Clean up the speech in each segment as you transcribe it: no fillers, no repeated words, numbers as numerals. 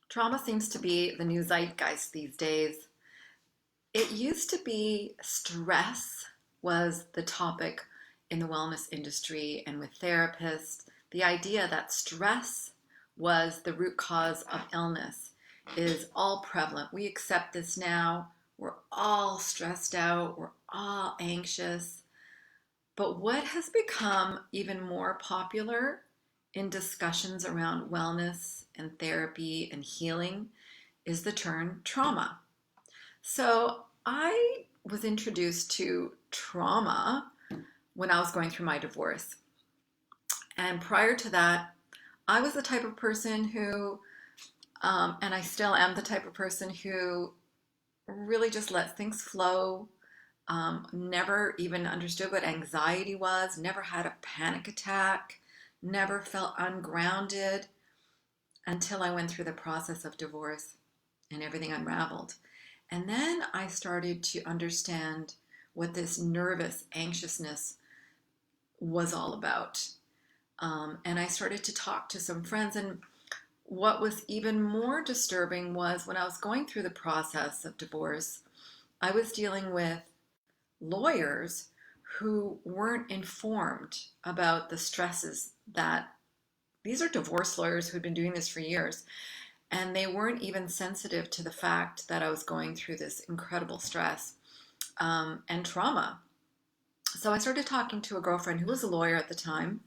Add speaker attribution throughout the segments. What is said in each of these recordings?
Speaker 1: Trauma seems to be the new zeitgeist these days. It used to be stress was the topic in the wellness industry and with therapists. The idea that stress was the root cause of illness is all prevalent. We accept this now. We're all stressed out. We're all anxious. But what has become even more popular in discussions around wellness and therapy and healing is the term trauma. So I was introduced to trauma when I was going through my divorce. And prior to that, I was the type of person who, and I still am the type of person who really just lets things flow. Never even understood what anxiety was, never had a panic attack, never felt ungrounded until I went through the process of divorce and everything unraveled. And then I started to understand what this nervous anxiousness was all about. And I started to talk to some friends. And what was even more disturbing was when I was going through the process of divorce, I was dealing with lawyers who weren't informed about the stresses that these are divorce lawyers who'd been doing this for years. And they weren't even sensitive to the fact that I was going through this incredible stress and trauma. So I started talking to a girlfriend who was a lawyer at the time,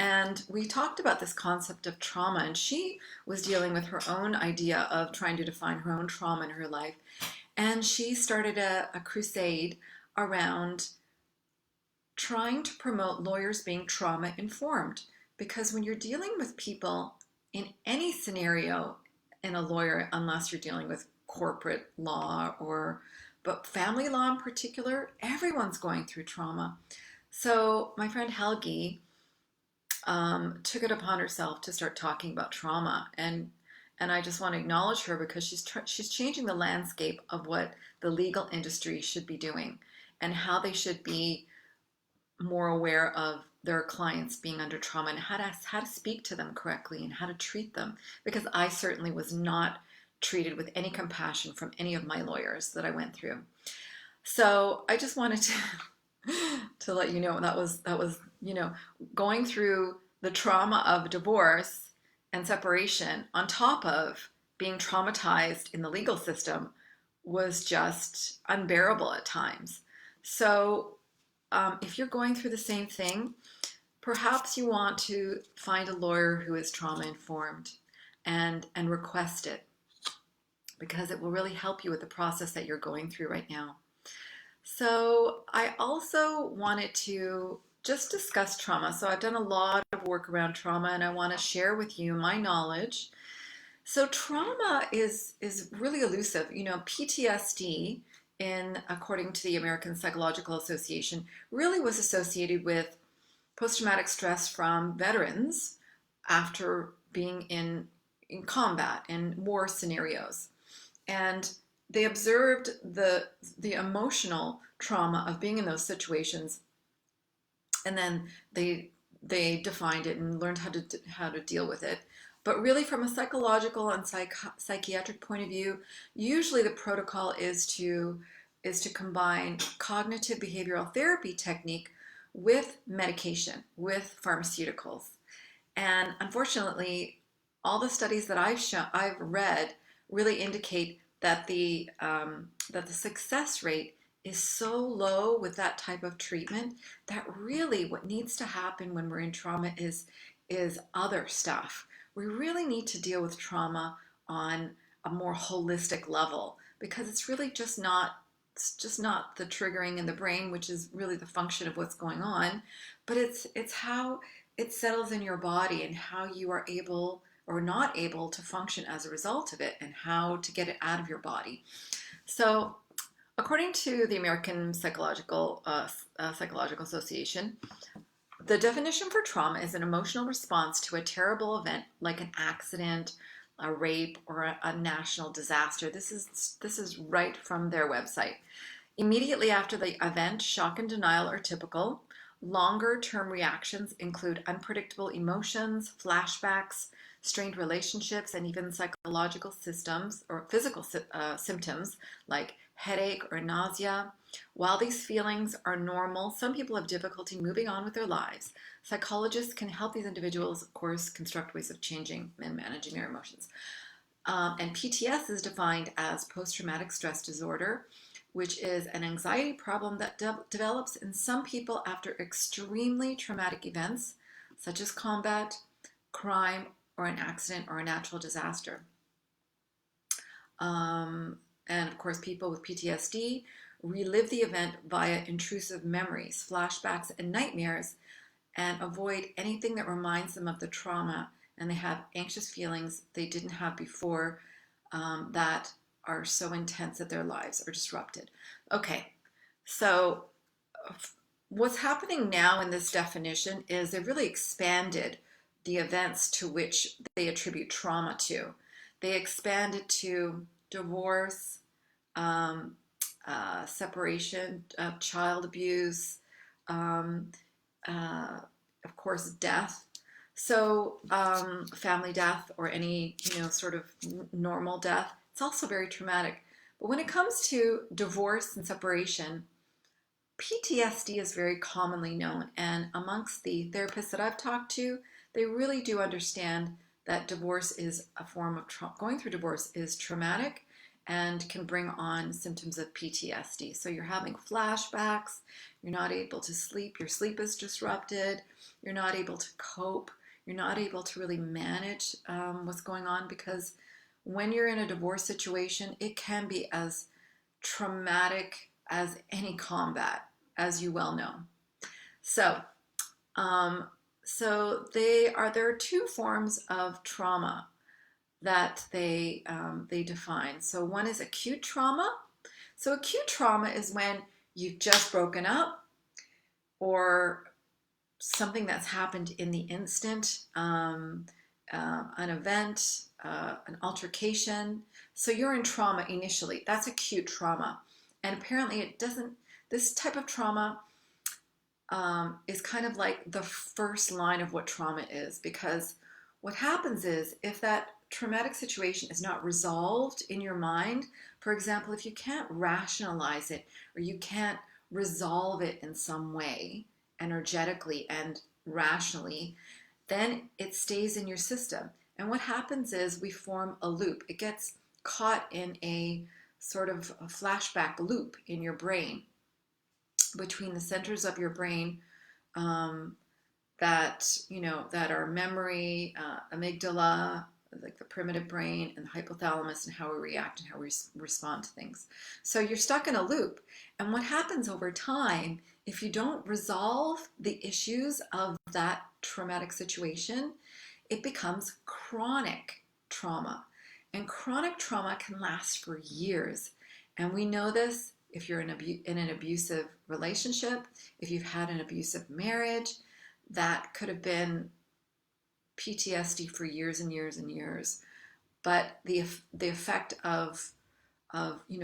Speaker 1: and we talked about this concept of trauma. And she was dealing with her own idea of trying to define her own trauma in her life. And she started a crusade around trying to promote lawyers being trauma informed. Because when you're dealing with people in any scenario, in a lawyer, unless you're dealing with corporate law but family law in particular, everyone's going through trauma. So my friend Helgi took it upon herself to start talking about trauma, and I just want to acknowledge her because she's changing the landscape of what the legal industry should be doing and how they should be more aware of their clients being under trauma and how to speak to them correctly and how to treat them, because I certainly was not treated with any compassion from any of my lawyers that I went through. So I just wanted to let you know that was going through the trauma of divorce and separation on top of being traumatized in the legal system was just unbearable at times. So if you're going through the same thing, perhaps you want to find a lawyer who is trauma informed and request it, because it will really help you with the process that you're going through right now. So I also wanted to just discuss trauma. So I've done a lot of work around trauma, and I want to share with you my knowledge. So trauma is really elusive. PTSD, according to the American Psychological Association, really was associated with post-traumatic stress from veterans after being in combat and war scenarios. And they observed the emotional trauma of being in those situations, and then they defined it and learned how to deal with it. But really, from a psychological and psychiatric point of view, usually the protocol is to combine cognitive behavioral therapy technique with medication, with pharmaceuticals. And unfortunately, all the studies that I've read really indicate that the success rate is so low with that type of treatment that really what needs to happen when we're in trauma is other stuff. We really need to deal with trauma on a more holistic level, because it's really just not the triggering in the brain, which is really the function of what's going on, but it's how it settles in your body and how you are able or not able to function as a result of it and how to get it out of your body. So according to the American Psychological Association, the definition for trauma is an emotional response to a terrible event like an accident, a rape, or a national disaster. This is right from their website. Immediately after the event, shock and denial are typical. Longer term reactions include unpredictable emotions, flashbacks, strained relationships, and even psychological systems or physical symptoms like headache or nausea. While these feelings are normal, some people have difficulty moving on with their lives. Psychologists can help these individuals, of course, construct ways of changing and managing their emotions. And PTS is defined as post traumatic stress disorder, which is an anxiety problem that develops in some people after extremely traumatic events, such as combat, crime, or an accident or a natural disaster. And of course, people with PTSD relive the event via intrusive memories, flashbacks, and nightmares, and avoid anything that reminds them of the trauma. And they have anxious feelings they didn't have before that are so intense that their lives are disrupted. Okay, so what's happening now in this definition is they've really expanded the events to which they attribute trauma to. They expanded to divorce, um, separation, child abuse, um, uh, of course, death. So, family death or any, sort of normal death, it's also very traumatic. But when it comes to divorce and separation, PTSD is very commonly known. And amongst the therapists that I've talked to, they really do understand that divorce is a form of going through divorce is traumatic and can bring on symptoms of PTSD. So you're having flashbacks, you're not able to sleep, your sleep is disrupted, you're not able to cope, you're not able to really manage what's going on, because when you're in a divorce situation, it can be as traumatic as any combat, as you well know. So, um, there are two forms of trauma that they define. So one is acute trauma. So acute trauma is when you've just broken up, or something that's happened in the instant, an event, an altercation. So you're in trauma initially. That's acute trauma. And apparently it doesn't, this type of trauma is kind of like the first line of what trauma is, because what happens is if that traumatic situation is not resolved in your mind, for example, if you can't rationalize it or you can't resolve it in some way, energetically and rationally, then it stays in your system. And what happens is we form a loop. It gets caught in a sort of a flashback loop in your brain, between the centers of your brain um, that are memory, amygdala, like the primitive brain, and the hypothalamus, and how we react and how we respond to things. So you're stuck in a loop. And what happens over time, if you don't resolve the issues of that traumatic situation, it becomes chronic trauma. And chronic trauma can last for years. And we know this if you're in an abusive relationship, if you've had an abusive marriage, that could have been PTSD for years and years and years. But the effect of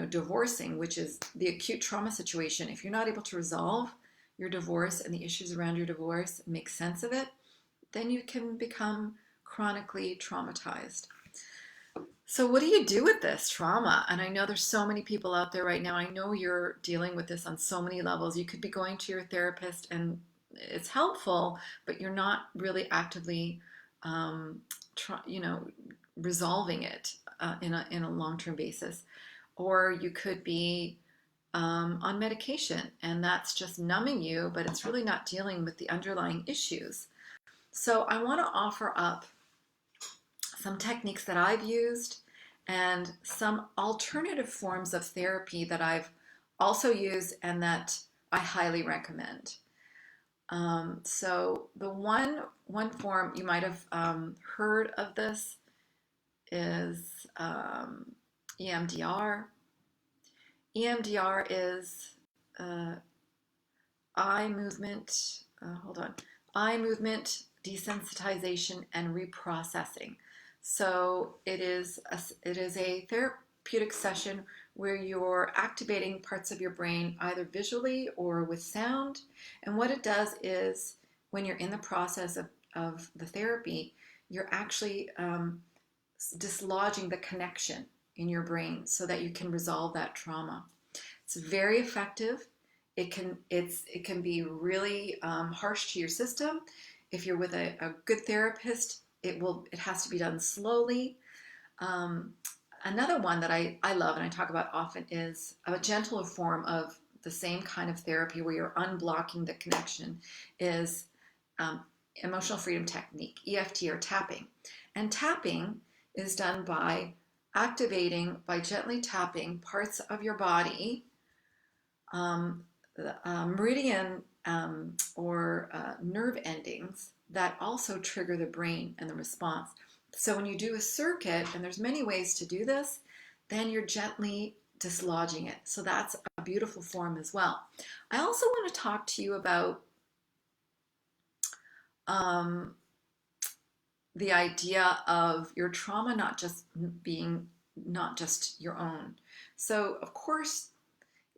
Speaker 1: divorcing, which is the acute trauma situation, if you're not able to resolve your divorce and the issues around your divorce, make sense of it, then you can become chronically traumatized. So what do you do with this trauma? And I know there's so many people out there right now. I know you're dealing with this on so many levels. You could be going to your therapist and it's helpful, but you're not really actively, resolving it in a long-term basis. Or you could be on medication, and that's just numbing you, but it's really not dealing with the underlying issues. So I want to offer up some techniques that I've used and some alternative forms of therapy that I've also used and that I highly recommend. So the one form you might have heard of this is EMDR. EMDR is eye movement. Eye movement desensitization and reprocessing. So it is a therapeutic session where you're activating parts of your brain either visually or with sound. And what it does is when you're in the process of the therapy, you're actually dislodging the connection in your brain so that you can resolve that trauma. It's very effective. It can be really harsh to your system. If you're with a good therapist, it has to be done slowly. Another one that I love and I talk about often is a gentler form of the same kind of therapy where you're unblocking the connection is emotional freedom technique, EFT or tapping. And tapping is done by gently tapping parts of your body, meridian or nerve endings that also trigger the brain and the response. So when you do a circuit, and there's many ways to do this, then you're gently dislodging it. So that's a beautiful form as well. I also want to talk to you about the idea of your trauma not just your own. So of course,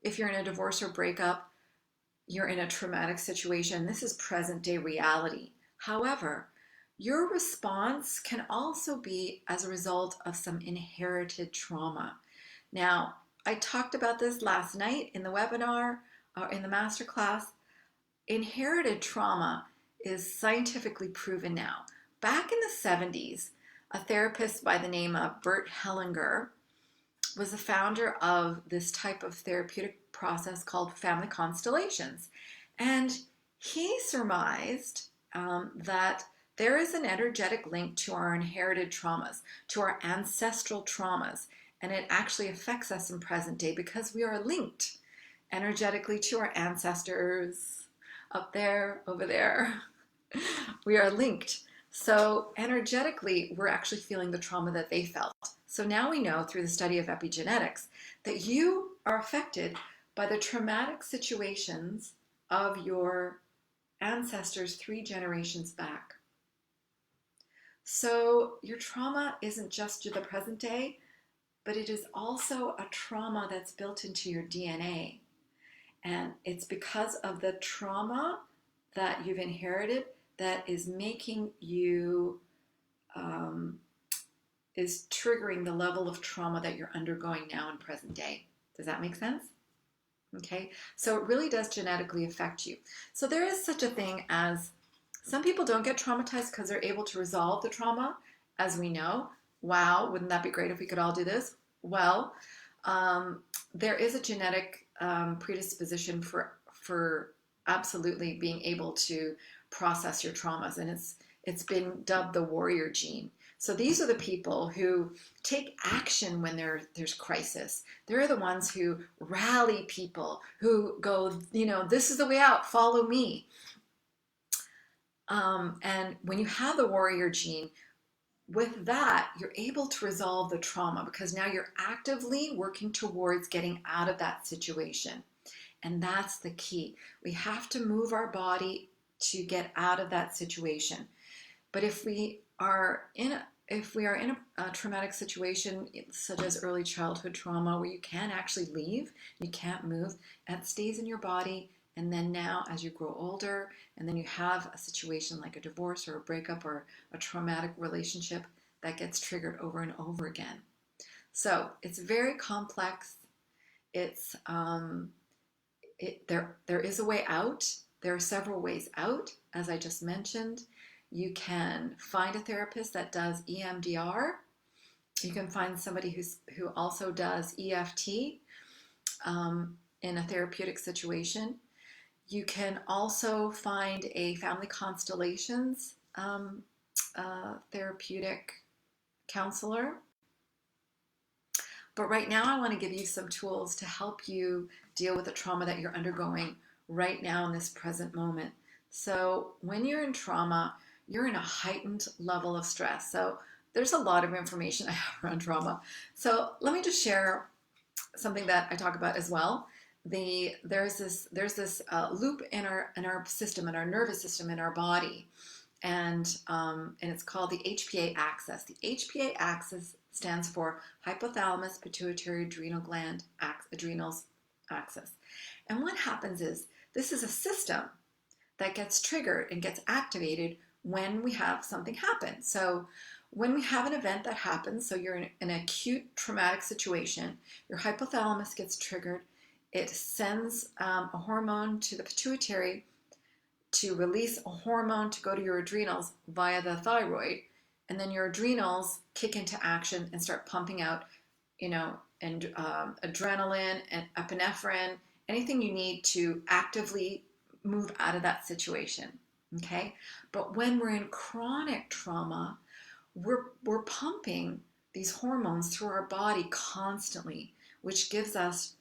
Speaker 1: if you're in a divorce or breakup, you're in a traumatic situation. This is present day reality. However, your response can also be as a result of some inherited trauma. Now, I talked about this last night in the webinar, in the masterclass. Inherited trauma is scientifically proven now. Back in the 70s, a therapist by the name of Bert Hellinger was the founder of this type of therapeutic process called family constellations. And he surmised that there is an energetic link to our inherited traumas, to our ancestral traumas, and it actually affects us in present day because we are linked energetically to our ancestors up there, over there. We are linked. So energetically, we're actually feeling the trauma that they felt. So now we know through the study of epigenetics that you are affected by the traumatic situations of your ancestors 3 generations back. So your trauma isn't just to the present day, but it is also a trauma that's built into your DNA. And it's because of the trauma that you've inherited that is making you, is triggering the level of trauma that you're undergoing now in present day. Does that make sense? Okay, so it really does genetically affect you. So there is such a thing as, some people don't get traumatized because they're able to resolve the trauma, as we know. Wow, wouldn't that be great if we could all do this? Well, there is a genetic predisposition for absolutely being able to process your traumas, and it's been dubbed the warrior gene. So these are the people who take action when there's crisis. They're the ones who rally people, who go, this is the way out, follow me. And when you have the warrior gene, with that, you're able to resolve the trauma because now you're actively working towards getting out of that situation. And that's the key. We have to move our body to get out of that situation. But if we are in a traumatic situation, such as early childhood trauma, where you can't actually leave, you can't move, that stays in your body. And then now, as you grow older, and then you have a situation like a divorce or a breakup or a traumatic relationship, that gets triggered over and over again. So it's very complex. It's there is a way out. There are several ways out, as I just mentioned. You can find a therapist that does EMDR. You can find somebody who also does EFT in a therapeutic situation. You can also find a family constellations therapeutic counselor. But right now I want to give you some tools to help you deal with the trauma that you're undergoing right now in this present moment. So when you're in trauma, you're in a heightened level of stress. So there's a lot of information I have around trauma. So let me just share something that I talk about as well. There's this loop in our system, in our nervous system, in our body, and it's called the HPA axis. The HPA axis stands for hypothalamus pituitary adrenal gland adrenals axis. And what happens is this is a system that gets triggered and gets activated when we have something happen. So when we have an event that happens, so you're in an acute traumatic situation, your hypothalamus gets triggered. It sends a hormone to the pituitary to release a hormone to go to your adrenals via the thyroid. And then your adrenals kick into action and start pumping out, and adrenaline and epinephrine, anything you need to actively move out of that situation. Okay? But when we're in chronic trauma, we're pumping these hormones through our body constantly, which gives us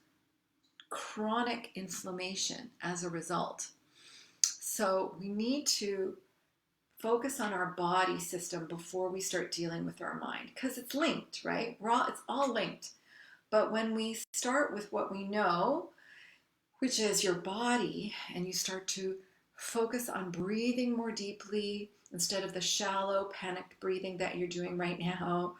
Speaker 1: chronic inflammation as a result. So we need to focus on our body system before we start dealing with our mind, because it's linked, right? It's all linked. But when we start with what we know, which is your body, and you start to focus on breathing more deeply instead of the shallow, panicked breathing that you're doing right now.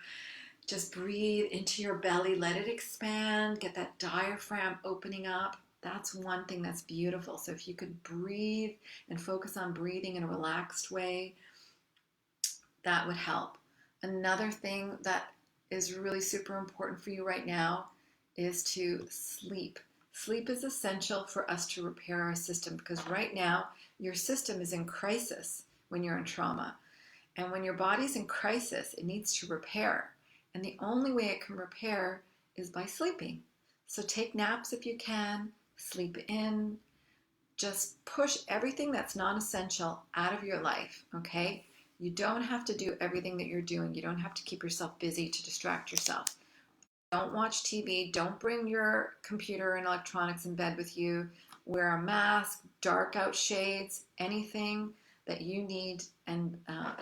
Speaker 1: Just breathe into your belly, let it expand, get that diaphragm opening up. That's one thing that's beautiful. So if you could breathe and focus on breathing in a relaxed way, that would help. Another thing that is really super important for you right now is to sleep. Sleep is essential for us to repair our system, because right now your system is in crisis when you're in trauma. And when your body's in crisis, it needs to repair. And the only way it can repair is by sleeping. So take naps if you can, sleep in, just push everything that's non-essential out of your life, okay? You don't have to do everything that you're doing. You don't have to keep yourself busy to distract yourself. Don't watch TV. Don't bring your computer and electronics in bed with you. Wear a mask, dark out shades, anything that you need and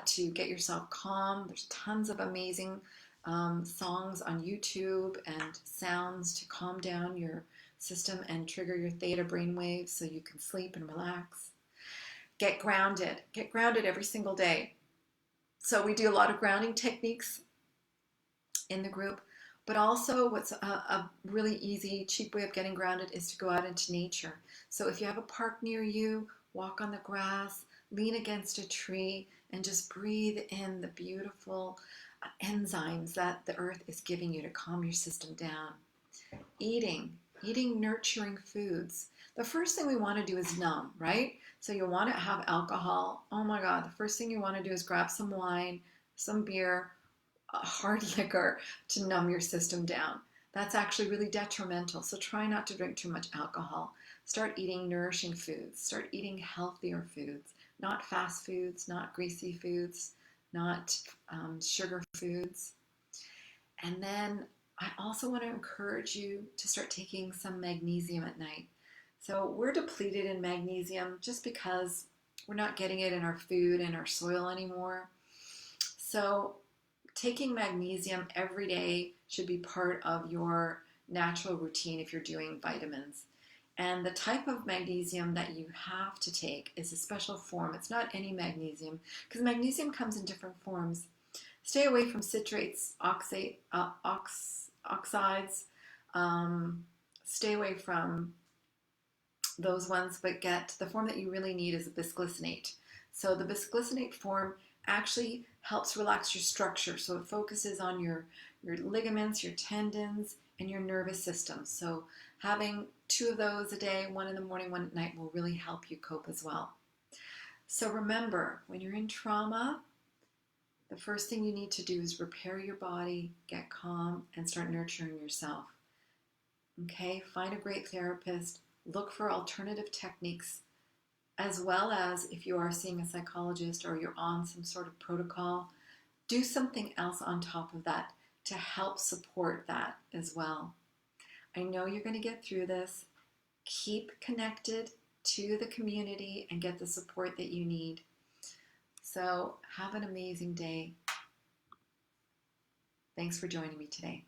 Speaker 1: to get yourself calm. There's tons of amazing songs on YouTube and sounds to calm down your system and trigger your theta brainwaves so you can sleep and relax. Get grounded. Get grounded every single day. So we do a lot of grounding techniques in the group, but also what's a really easy, cheap way of getting grounded is to go out into nature. So if you have a park near you, walk on the grass, lean against a tree, and just breathe in the beautiful enzymes that the earth is giving you to calm your system down. Eating nurturing foods. The first thing we want to do is numb, right? So you want to have alcohol. Oh my God, the first thing you want to do is grab some wine, some beer, hard liquor to numb your system down. That's actually really detrimental. So try not to drink too much alcohol. Start eating nourishing foods. Start eating healthier foods, not fast foods, not greasy foods, not sugar foods. And then I also want to encourage you to start taking some magnesium at night. So we're depleted in magnesium just because we're not getting it in our food and our soil anymore. So taking magnesium every day should be part of your natural routine if you're doing vitamins. And the type of magnesium that you have to take is a special form. It's not any magnesium, because magnesium comes in different forms. Stay away from citrates, oxides. Stay away from those ones, but get the form that you really need is a bisglycinate. So the bisglycinate form actually helps relax your structure. So it focuses on your ligaments, your tendons, and your nervous system. So having 2 of those a day, 1 in the morning, 1 at night, will really help you cope as well. So remember, when you're in trauma, the first thing you need to do is repair your body, get calm, and start nurturing yourself. Okay, find a great therapist, look for alternative techniques, as well as if you are seeing a psychologist or you're on some sort of protocol, do something else on top of that to help support that as well. I know you're going to get through this. Keep connected to the community and get the support that you need. So have an amazing day. Thanks for joining me today.